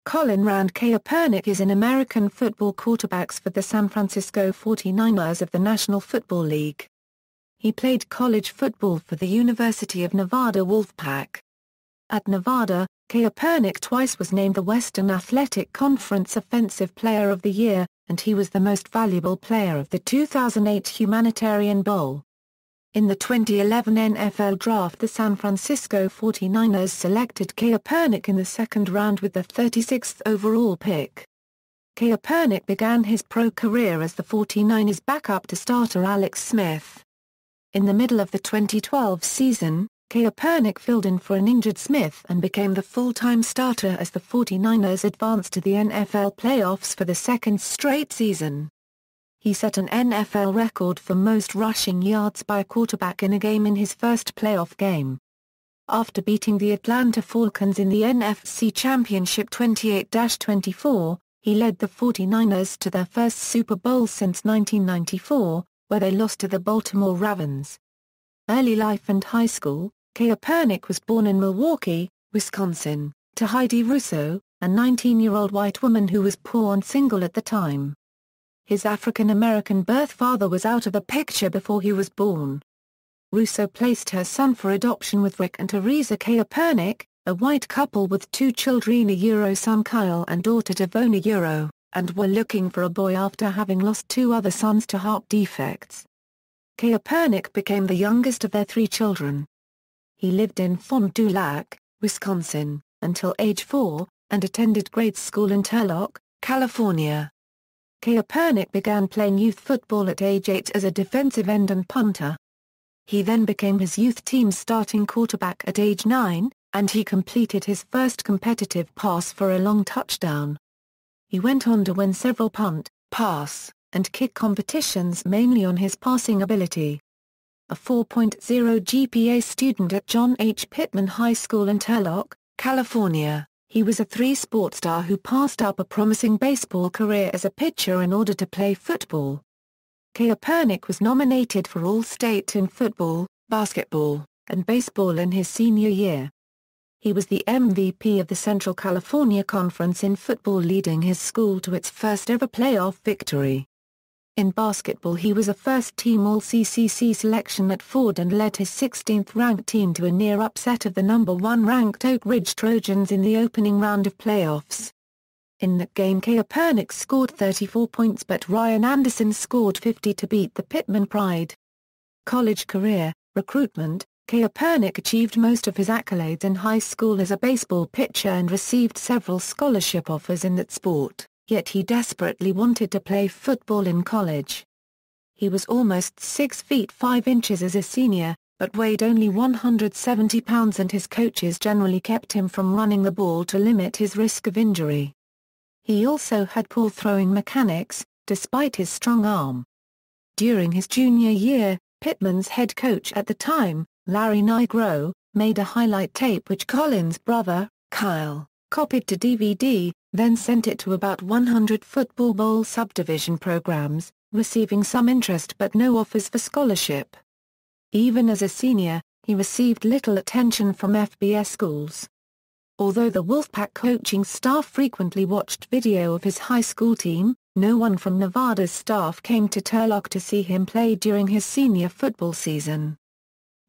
Colin Rand Kaepernick is an American football quarterback for the San Francisco 49ers of the National Football League. He played college football for the University of Nevada Wolfpack. At Nevada, Kaepernick twice was named the Western Athletic Conference Offensive Player of the Year, and he was the most valuable player of the 2008 Humanitarian Bowl. In the 2011 NFL Draft, the San Francisco 49ers selected Kaepernick in the second round with the 36th overall pick. Kaepernick began his pro career as the 49ers backup to starter Alex Smith. In the middle of the 2012 season, Kaepernick filled in for an injured Smith and became the full-time starter as the 49ers advanced to the NFL playoffs for the second straight season. He set an NFL record for most rushing yards by a quarterback in a game in his first playoff game. After beating the Atlanta Falcons in the NFC Championship 28-24, he led the 49ers to their first Super Bowl since 1994, where they lost to the Baltimore Ravens. Early life and high school. Kaepernick was born in Milwaukee, Wisconsin, to Heidi Russo, a 19-year-old white woman who was poor and single at the time. His African-American birth father was out of the picture before he was born. Russo placed her son for adoption with Rick and Teresa Kaepernick, a white couple with two children, son Kyle and daughter Devona, and were looking for a boy after having lost two other sons to heart defects. Kaepernick became the youngest of their three children. He lived in Fond du Lac, Wisconsin, until age 4, and attended grade school in Turlock, California. Kaepernick began playing youth football at age 8 as a defensive end and punter. He then became his youth team's starting quarterback at age 9, and he completed his first competitive pass for a long touchdown. He went on to win several punt, pass, and kick competitions mainly on his passing ability. A 4.0 GPA student at John H. Pittman High School in Turlock, California, he was a three-sport star who passed up a promising baseball career as a pitcher in order to play football. Kaepernick was nominated for All-State in football, basketball, and baseball in his senior year. He was the MVP of the Central California Conference in football, leading his school to its first-ever playoff victory. In basketball, he was a first-team All-CCC selection at Ford and led his 16th-ranked team to a near upset of the number 1-ranked Oak Ridge Trojans in the opening round of playoffs. In that game, Kaepernick scored 34 points, but Ryan Anderson scored 50 to beat the Pittman Pride. College career, recruitment. Kaepernick achieved most of his accolades in high school as a baseball pitcher and received several scholarship offers in that sport. Yet he desperately wanted to play football in college. He was almost 6 feet 5 inches as a senior, but weighed only 170 pounds, and his coaches generally kept him from running the ball to limit his risk of injury. He also had poor throwing mechanics, despite his strong arm. During his junior year, Pittman's head coach at the time, Larry Nigro, made a highlight tape which Colin's brother, Kyle, copied to DVD, then sent it to about 100 football bowl subdivision programs, receiving some interest but no offers for scholarship. Even as a senior, he received little attention from FBS schools. Although the Wolfpack coaching staff frequently watched video of his high school team, no one from Nevada's staff came to Turlock to see him play during his senior football season.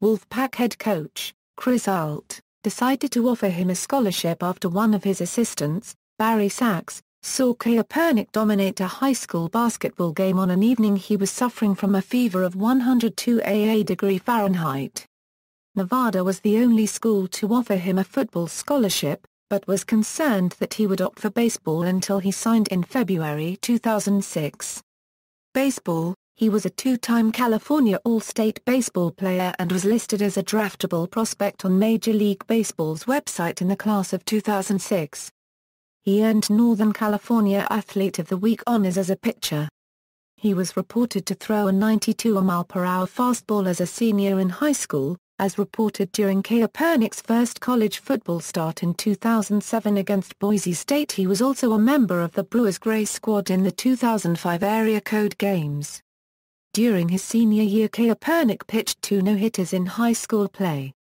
Wolfpack head coach, Chris Alt, decided to offer him a scholarship after one of his assistants, Barry Sachs, saw Kaepernick dominate a high school basketball game on an evening he was suffering from a fever of 102 Fahrenheit. Nevada was the only school to offer him a football scholarship, but was concerned that he would opt for baseball until he signed in February 2006. Baseball. He was a two-time California All-State baseball player and was listed as a draftable prospect on Major League Baseball's website in the class of 2006. He earned Northern California Athlete of the Week honors as a pitcher. He was reported to throw a 92-mile-per-hour fastball as a senior in high school, as reported during Kaepernick's first college football start in 2007 against Boise State. He was also a member of the Brewers Gray squad in the 2005 Area Code Games. During his senior year, Kaepernick pitched 2 no-hitters in high school play.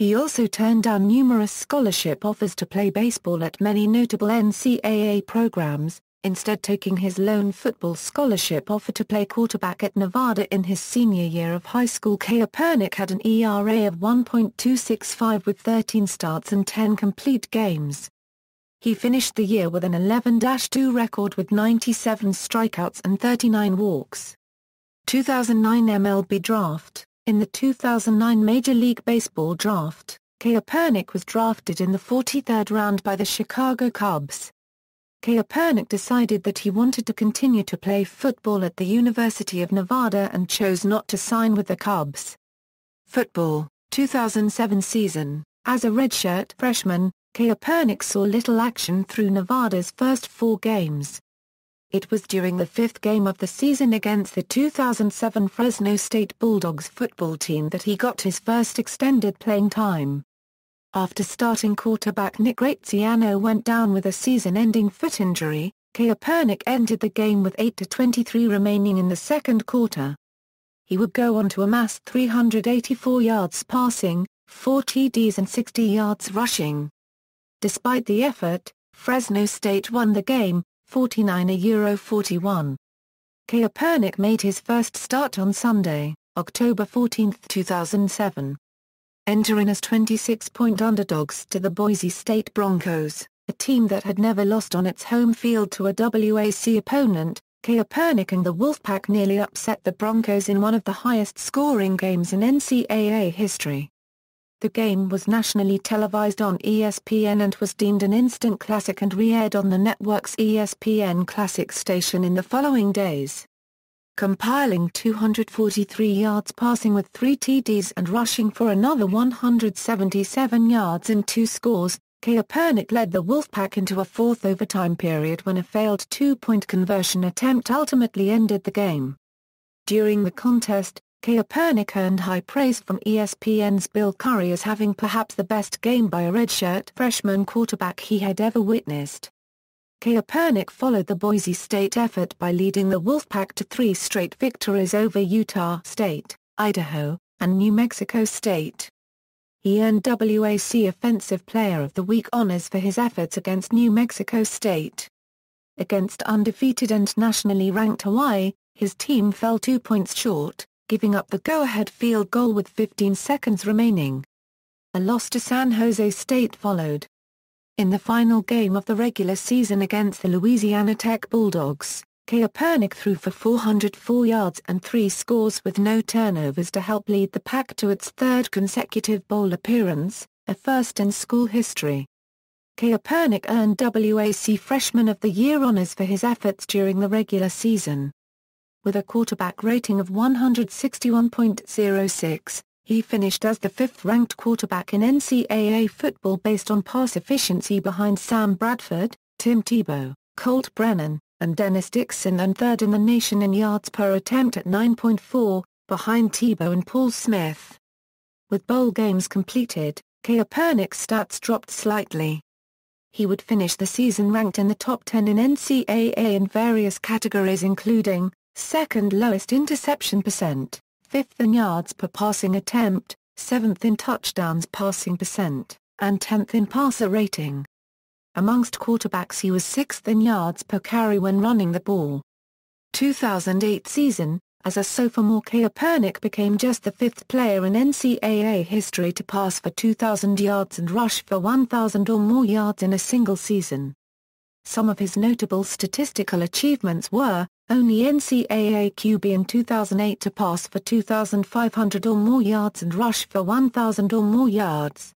He also turned down numerous scholarship offers to play baseball at many notable NCAA programs, instead taking his lone football scholarship offer to play quarterback at Nevada in his senior year of high school. Kaepernick had an ERA of 1.265 with 13 starts and 10 complete games. He finished the year with an 11-2 record with 97 strikeouts and 39 walks. 2009 MLB Draft. In the 2009 Major League Baseball Draft, Kaepernick was drafted in the 43rd round by the Chicago Cubs. Kaepernick decided that he wanted to continue to play football at the University of Nevada and chose not to sign with the Cubs. Football, 2007 season. As a redshirt freshman, Kaepernick saw little action through Nevada's first 4 games. It was during the 5th game of the season against the 2007 Fresno State Bulldogs football team that he got his first extended playing time. After starting quarterback Nick Graziano went down with a season-ending foot injury, Kaepernick entered the game with 8:23 remaining in the second quarter. He would go on to amass 384 yards passing, 4 TDs and 60 yards rushing. Despite the effort, Fresno State won the game, 49-41. Kaepernick made his first start on Sunday, October 14, 2007. Entering as 26-point underdogs to the Boise State Broncos, a team that had never lost on its home field to a WAC opponent, Kaepernick and the Wolfpack nearly upset the Broncos in one of the highest-scoring games in NCAA history. The game was nationally televised on ESPN and was deemed an instant classic and re-aired on the network's ESPN Classic station in the following days. Compiling 243 yards passing with 3 TDs and rushing for another 177 yards and 2 scores, Kaepernick led the Wolfpack into a 4th overtime period when a failed 2-point conversion attempt ultimately ended the game. During the contest, Kaepernick earned high praise from ESPN's Bill Curry as having perhaps the best game by a redshirt freshman quarterback he had ever witnessed. Kaepernick followed the Boise State effort by leading the Wolfpack to 3 straight victories over Utah State, Idaho, and New Mexico State. He earned WAC Offensive Player of the Week honors for his efforts against New Mexico State. Against undefeated and nationally ranked Hawaii, his team fell 2 points short, giving up the go-ahead field goal with 15 seconds remaining. A loss to San Jose State followed. In the final game of the regular season against the Louisiana Tech Bulldogs, Kaepernick threw for 404 yards and 3 scores with no turnovers to help lead the Pack to its 3rd consecutive bowl appearance, a first in school history. Kaepernick earned WAC Freshman of the Year honors for his efforts during the regular season. With a quarterback rating of 161.06, he finished as the 5th-ranked quarterback in NCAA football based on pass efficiency behind Sam Bradford, Tim Tebow, Colt Brennan, and Dennis Dixon, and 3rd in the nation in yards per attempt at 9.4, behind Tebow and Paul Smith. With bowl games completed, Kaepernick's stats dropped slightly. He would finish the season ranked in the top 10 in NCAA in various categories including 2nd lowest interception percent, 5th in yards per passing attempt, 7th in touchdowns passing percent, and 10th in passer rating. Amongst quarterbacks he was 6th in yards per carry when running the ball. 2008 season, as a sophomore Kaepernick became just the 5th player in NCAA history to pass for 2,000 yards and rush for 1,000 or more yards in a single season. Some of his notable statistical achievements were, only NCAA QB in 2008 to pass for 2,500 or more yards and rush for 1,000 or more yards.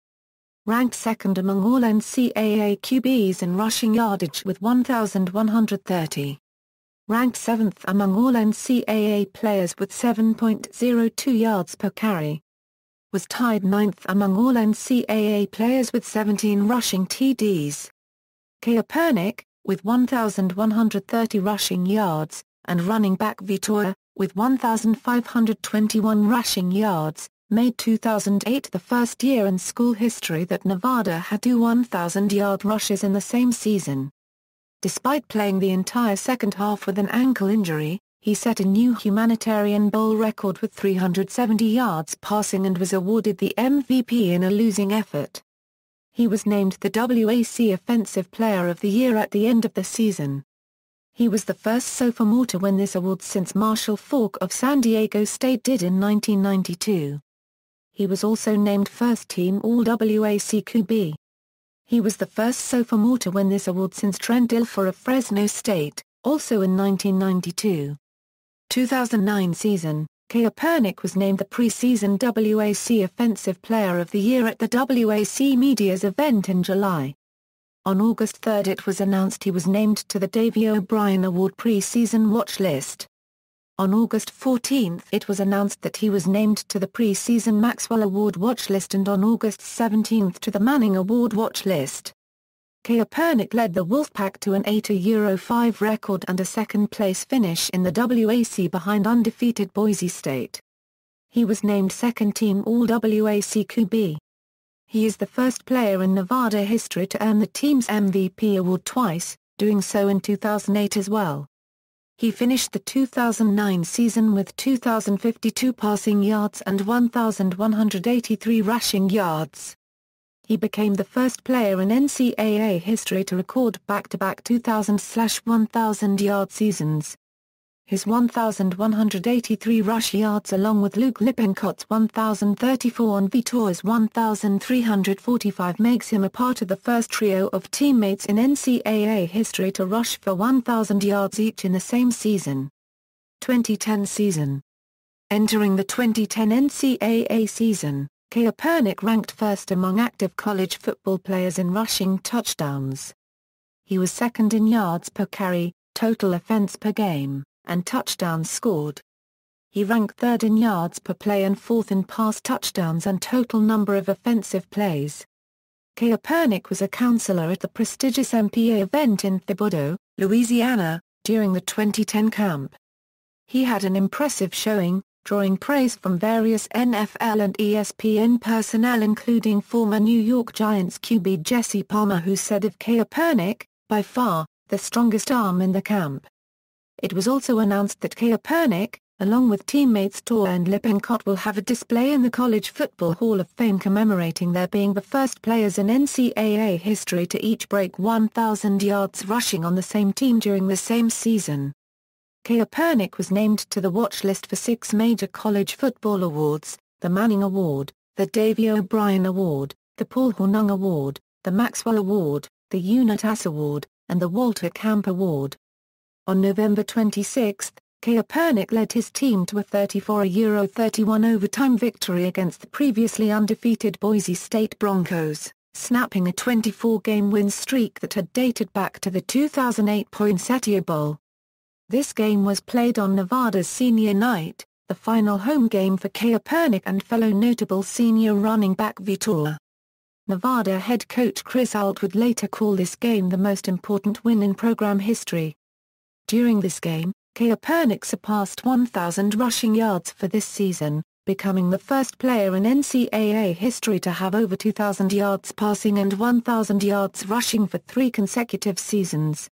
Ranked 2nd among all NCAA QBs in rushing yardage with 1,130. Ranked 7th among all NCAA players with 7.02 yards per carry. Was tied 9th among all NCAA players with 17 rushing TDs. Kaepernick, with 1,130 rushing yards, and running back Vitor, with 1,521 rushing yards, made 2008 the first year in school history that Nevada had 2 1,000-yard rushes in the same season. Despite playing the entire second half with an ankle injury, He set a new Humanitarian Bowl record with 370 yards passing and was awarded the MVP in a losing effort. He was named the WAC Offensive Player of the Year at the end of the season. He was the first sophomore to win this award since Marshall Faulk of San Diego State did in 1992. He was also named first-team All-WAC QB. He was the first sophomore to win this award since Trent Dilfer of Fresno State, also in 1992. 2009 season, Kaepernick was named the preseason WAC Offensive Player of the Year at the WAC Media's event in July. On August 3 it was announced he was named to the Davey O'Brien Award preseason watch list. On August 14 it was announced that he was named to the preseason Maxwell Award watch list and on August 17 to the Manning Award watch list. Kaepernick led the Wolfpack to an 8-5 record and a second-place finish in the WAC behind undefeated Boise State. He was named second-team All-WAC QB. He is the first player in Nevada history to earn the team's MVP award twice, doing so in 2008 as well. He finished the 2009 season with 2,052 passing yards and 1,183 rushing yards. He became the first player in NCAA history to record back-to-back 2,000/1,000-yard seasons. His 1,183 rush yards along with Luke Lippincott's 1,034 and Vitor's 1,345 makes him a part of the first trio of teammates in NCAA history to rush for 1,000 yards each in the same season. 2010 season. Entering the 2010 NCAA season, Kaepernick ranked first among active college football players in rushing touchdowns. He was second in yards per carry, total offense per game, and touchdowns scored. He ranked third in yards per play and fourth in pass touchdowns and total number of offensive plays. Kaepernick was a counselor at the prestigious MPA event in Thibodaux, Louisiana, during the 2010 camp. He had an impressive showing, drawing praise from various NFL and ESPN personnel including former New York Giants QB Jesse Palmer who said of Kaepernick, by far, the strongest arm in the camp. It was also announced that Kaepernick, along with teammates Tor and Lippincott will have a display in the College Football Hall of Fame commemorating their being the first players in NCAA history to each break 1,000 yards rushing on the same team during the same season. Kaepernick was named to the watch list for 6 major college football awards, the Manning Award, the Davey O'Brien Award, the Paul Hornung Award, the Maxwell Award, the Unitas Award, and the Walter Camp Award. On November 26, Kaepernick led his team to a 34-31 overtime victory against the previously undefeated Boise State Broncos, snapping a 24-game win streak that had dated back to the 2008 Poinsettia Bowl. This game was played on Nevada's senior night, the final home game for Kaepernick and fellow notable senior running back Vitor. Nevada head coach Chris Alt would later call this game the most important win in program history. During this game, Kaepernick surpassed 1,000 rushing yards for this season, becoming the first player in NCAA history to have over 2,000 yards passing and 1,000 yards rushing for 3 consecutive seasons.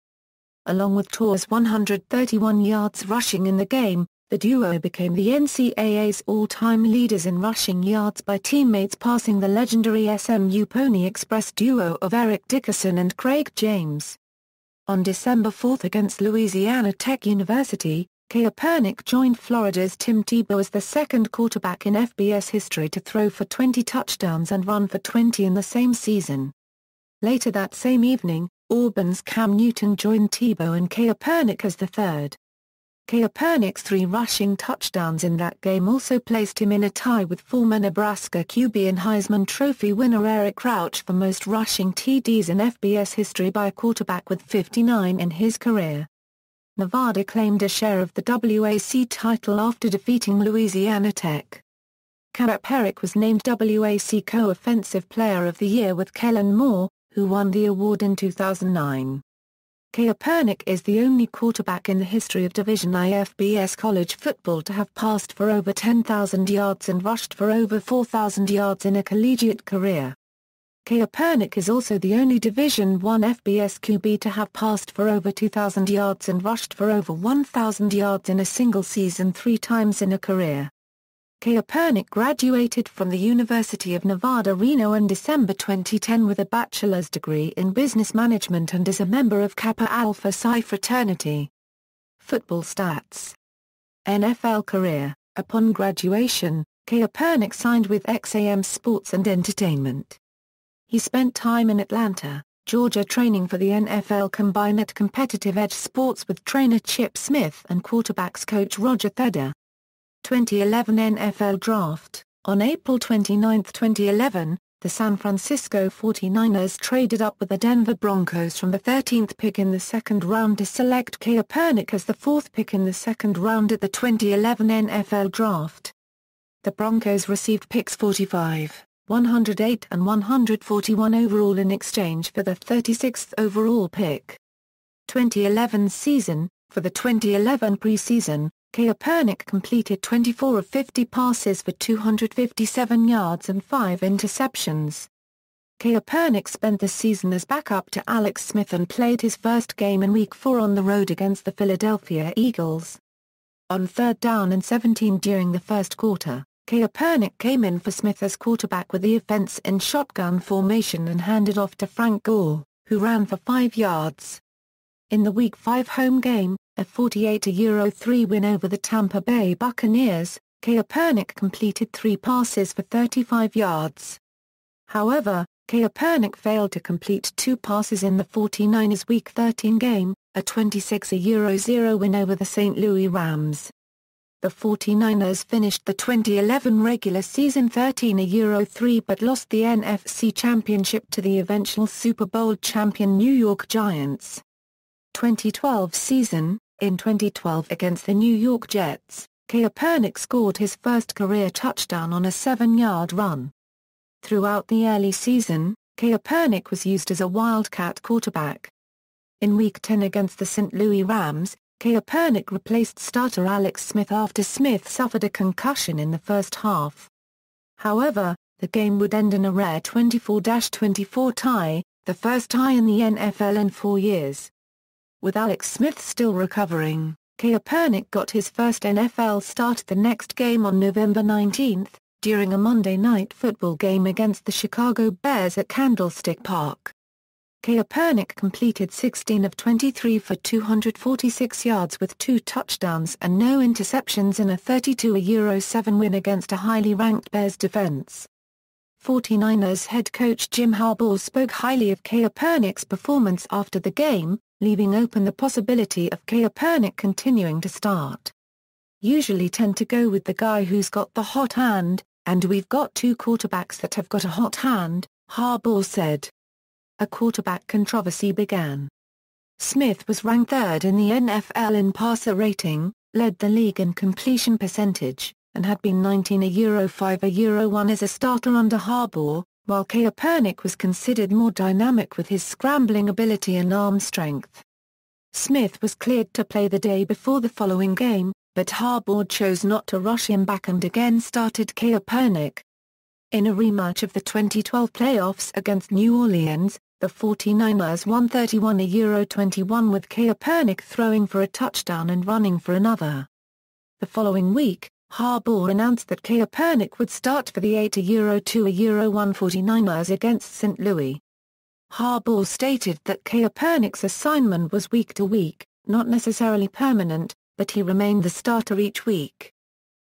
Along with Tor's 131 yards rushing in the game, the duo became the NCAA's all-time leaders in rushing yards by teammates passing the legendary SMU Pony Express duo of Eric Dickerson and Craig James. On December 4 against Louisiana Tech University, Kaepernick joined Florida's Tim Tebow as the second quarterback in FBS history to throw for 20 touchdowns and run for 20 in the same season. Later that same evening, Auburn's Cam Newton joined Tebow and Kaepernick as the third. Kaepernick's 3 rushing touchdowns in that game also placed him in a tie with former Nebraska QB and Heisman Trophy winner Eric Crouch for most rushing TDs in FBS history by a quarterback with 59 in his career. Nevada claimed a share of the WAC title after defeating Louisiana Tech. Kaepernick was named WAC Co-Offensive Player of the Year with Kellen Moore, who won the award in 2009. Kaepernick is the only quarterback in the history of Division I FBS college football to have passed for over 10,000 yards and rushed for over 4,000 yards in a collegiate career. Kaepernick is also the only Division I FBS QB to have passed for over 2,000 yards and rushed for over 1,000 yards in a single season 3 times in a career. Kaepernick graduated from the University of Nevada, Reno in December 2010 with a bachelor's degree in business management and is a member of Kappa Alpha Psi fraternity. Football stats. NFL career. Upon graduation, Kaepernick signed with XAM Sports and Entertainment. He spent time in Atlanta, Georgia training for the NFL Combine at Competitive Edge Sports with trainer Chip Smith and quarterbacks coach Roger Theder. 2011 NFL Draft. On April 29, 2011, the San Francisco 49ers traded up with the Denver Broncos from the 13th pick in the second round to select Kaepernick as the 4th pick in the second round at the 2011 NFL Draft. The Broncos received picks 45, 108 and 141 overall in exchange for the 36th overall pick. 2011 season. For the 2011 preseason, Kaepernick completed 24 of 50 passes for 257 yards and 5 interceptions. Kaepernick spent the season as backup to Alex Smith and played his first game in Week 4 on the road against the Philadelphia Eagles. On 3rd down and 17 during the first quarter, Kaepernick came in for Smith as quarterback with the offense in shotgun formation and handed off to Frank Gore, who ran for 5 yards. In the Week 5 home game, a 48-3 win over the Tampa Bay Buccaneers, Kaepernick completed 3 passes for 35 yards. However, Kaepernick failed to complete 2 passes in the 49ers Week 13 game, a 26-0 win over the St. Louis Rams. The 49ers finished the 2011 regular season 13-3 but lost the NFC Championship to the eventual Super Bowl champion New York Giants. 2012 season. In 2012 against the New York Jets, Kaepernick scored his first career touchdown on a 7-yard run. Throughout the early season, Kaepernick was used as a wildcat quarterback. In Week 10 against the St. Louis Rams, Kaepernick replaced starter Alex Smith after Smith suffered a concussion in the first half. However, the game would end in a rare 24-24 tie, the first tie in the NFL in 4 years. With Alex Smith still recovering, Kaepernick got his first NFL start the next game on November 19, during a Monday Night Football game against the Chicago Bears at Candlestick Park. Kaepernick completed 16 of 23 for 246 yards with 2 touchdowns and no interceptions in a 32-7 win against a highly ranked Bears defense. 49ers head coach Jim Harbaugh spoke highly of Kaepernick's performance after the game, leaving open the possibility of Kaepernick continuing to start. Usually tend to go with the guy who's got the hot hand, and we've got 2 quarterbacks that have got a hot hand, Harbaugh said. A quarterback controversy began. Smith was ranked 3rd in the NFL in passer rating, led the league in completion percentage, and had been 19-5-1 as a starter under Harbaugh, while Kaepernick was considered more dynamic with his scrambling ability and arm strength. Smith was cleared to play the day before the following game, but Harbaugh chose not to rush him back and again started Kaepernick. In a rematch of the 2012 playoffs against New Orleans, the 49ers won 31-21 with Kaepernick throwing for a touchdown and running for another. The following week, Harbaugh announced that Kaepernick would start for the 8-2-1 49ers against St. Louis. Harbaugh stated that Kaepernick's assignment was week to week, not necessarily permanent, but he remained the starter each week.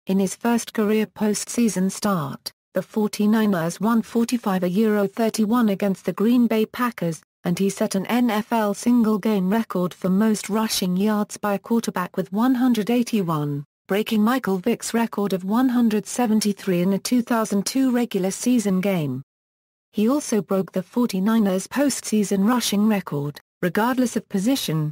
In his first career postseason start, the 49ers won 45-31 against the Green Bay Packers, and he set an NFL single-game record for most rushing yards by a quarterback with 181. Breaking Michael Vick's record of 173 in a 2002 regular season game. He also broke the 49ers postseason rushing record, regardless of position.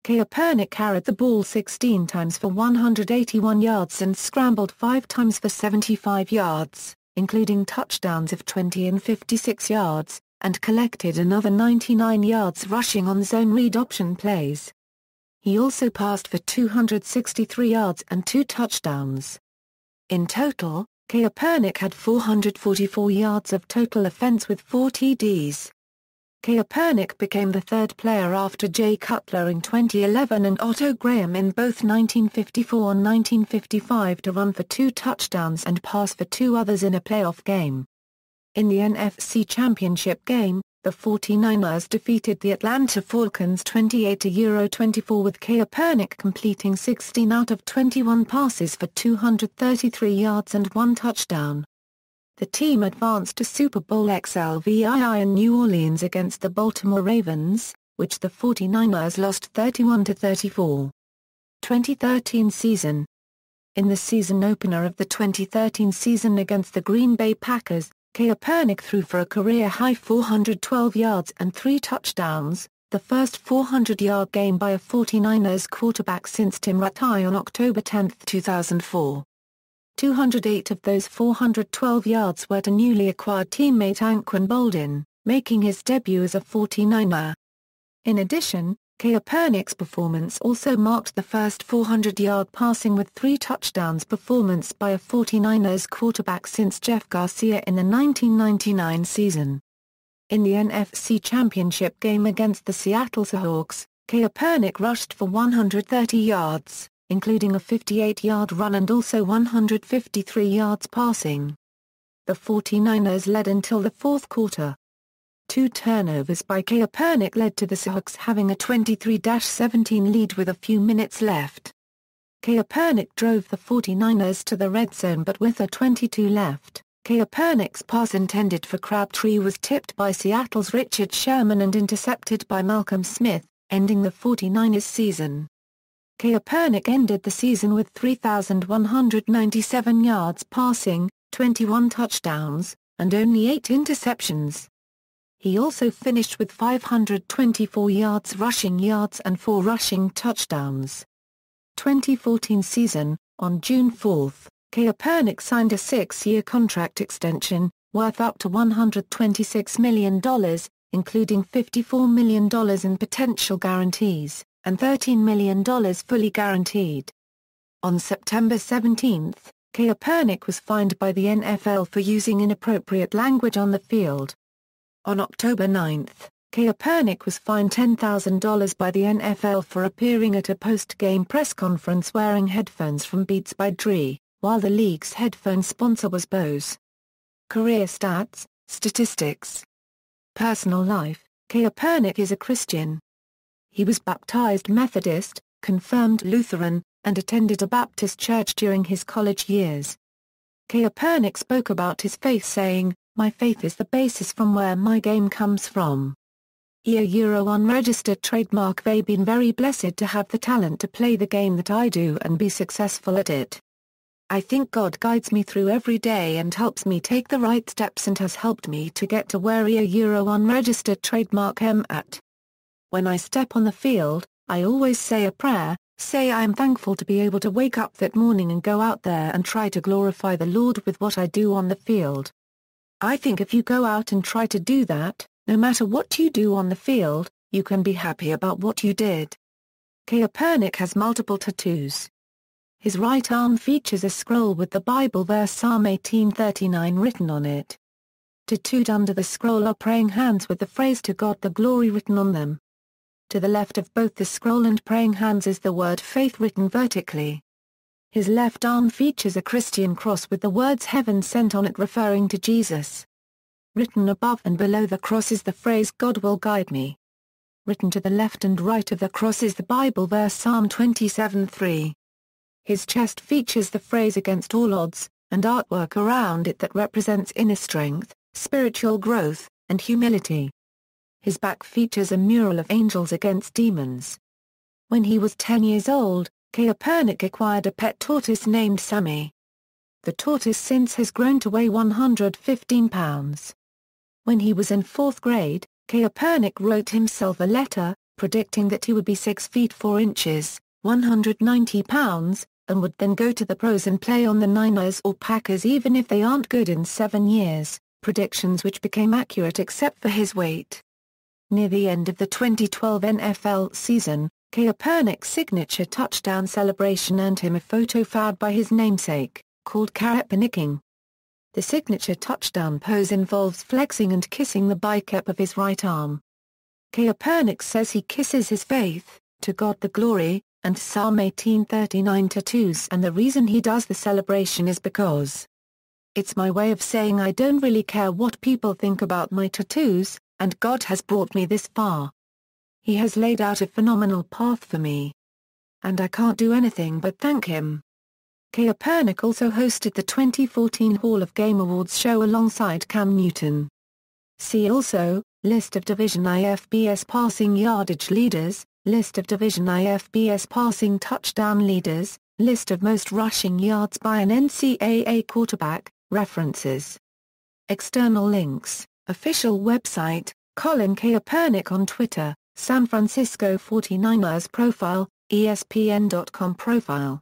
Kaepernick carried the ball 16 times for 181 yards and scrambled 5 times for 75 yards, including touchdowns of 20 and 56 yards, and collected another 99 yards rushing on zone read option plays. He also passed for 263 yards and 2 touchdowns. In total, Kaepernick had 444 yards of total offense with 4 TDs. Kaepernick became the third player after Jay Cutler in 2011 and Otto Graham in both 1954 and 1955 to run for 2 touchdowns and pass for 2 others in a playoff game. In the NFC Championship game, the 49ers defeated the Atlanta Falcons 28-24 with Kaepernick completing 16 out of 21 passes for 233 yards and 1 touchdown. The team advanced to Super Bowl XLVII in New Orleans against the Baltimore Ravens, which the 49ers lost 31-34. 2013 season. In the season opener of the 2013 season against the Green Bay Packers, Kaepernick threw for a career-high 412 yards and 3 touchdowns, the first 400-yard game by a 49ers quarterback since Tim Rattay on October 10, 2004. 208 of those 412 yards were to newly acquired teammate Anquan Boldin, making his debut as a 49er. In addition, Kaepernick's performance also marked the first 400-yard passing with 3 touchdowns performance by a 49ers quarterback since Jeff Garcia in the 1999 season. In the NFC Championship game against the Seattle Seahawks, Kaepernick rushed for 130 yards, including a 58-yard run and also 153 yards passing. The 49ers led until the fourth quarter. 2 turnovers by Kaepernick led to the Seahawks having a 23-17 lead with a few minutes left. Kaepernick drove the 49ers to the red zone but with a 22 left, Kaepernick's pass intended for Crabtree was tipped by Seattle's Richard Sherman and intercepted by Malcolm Smith, ending the 49ers season. Kaepernick ended the season with 3,197 yards passing, 21 touchdowns, and only 8 interceptions. He also finished with 524 yards rushing yards and 4 rushing touchdowns. 2014 season, on June 4, Kaepernick signed a 6-year contract extension, worth up to $126 million, including $54 million in potential guarantees, and $13 million fully guaranteed. On September 17, Kaepernick was fined by the NFL for using inappropriate language on the field. On October 9, Kaepernick was fined $10,000 by the NFL for appearing at a post-game press conference wearing headphones from Beats by Dre, while the league's headphone sponsor was Bose. Career stats, statistics. Personal life, Kaepernick is a Christian. He was baptized Methodist, confirmed Lutheran, and attended a Baptist church during his college years. Kaepernick spoke about his faith saying, "My faith is the basis from where my game comes from. Unregistered trademark. They've been very blessed to have the talent to play the game that I do and be successful at it. I think God guides me through every day and helps me take the right steps and has helped me to get to where unregistered trademark am at. When I step on the field, I always say a prayer, say I am thankful to be able to wake up that morning and go out there and try to glorify the Lord with what I do on the field. I think if you go out and try to do that, no matter what you do on the field, you can be happy about what you did." Kaepernick has multiple tattoos. His right arm features a scroll with the Bible verse Psalm 18:39 written on it. Tattooed under the scroll are praying hands with the phrase "To God the glory" written on them. To the left of both the scroll and praying hands is the word faith written vertically. His left arm features a Christian cross with the words "Heaven Sent" on it referring to Jesus. Written above and below the cross is the phrase "God will guide me." Written to the left and right of the cross is the Bible verse Psalm 27:3. His chest features the phrase "Against all odds," and artwork around it that represents inner strength, spiritual growth, and humility. His back features a mural of angels against demons. When he was 10 years old, Kaepernick acquired a pet tortoise named Sammy. The tortoise since has grown to weigh 115 pounds. When he was in 4th grade, Kaepernick wrote himself a letter, predicting that he would be 6 feet 4 inches, 190 pounds, and would then go to the pros and play on the Niners or Packers even if they aren't good in 7 years, predictions which became accurate except for his weight. Near the end of the 2012 NFL season, Kaepernick's signature touchdown celebration earned him a photo fouled by his namesake, called Kaepernicking. The signature touchdown pose involves flexing and kissing the bicep of his right arm. Kaepernick says he kisses his faith, "To God the glory," and Psalm 18:39 tattoos, and the reason he does the celebration is because "It's my way of saying I don't really care what people think about my tattoos, and God has brought me this far. He has laid out a phenomenal path for me. And I can't do anything but thank him." Kaepernick also hosted the 2014 Hall of Game Awards show alongside Cam Newton. See also, List of Division IFBS passing yardage leaders, List of Division IFBS passing touchdown leaders, List of most rushing yards by an NCAA quarterback, references. External links, official website, Colin Kaepernick on Twitter, San Francisco 49ers profile, ESPN.com profile.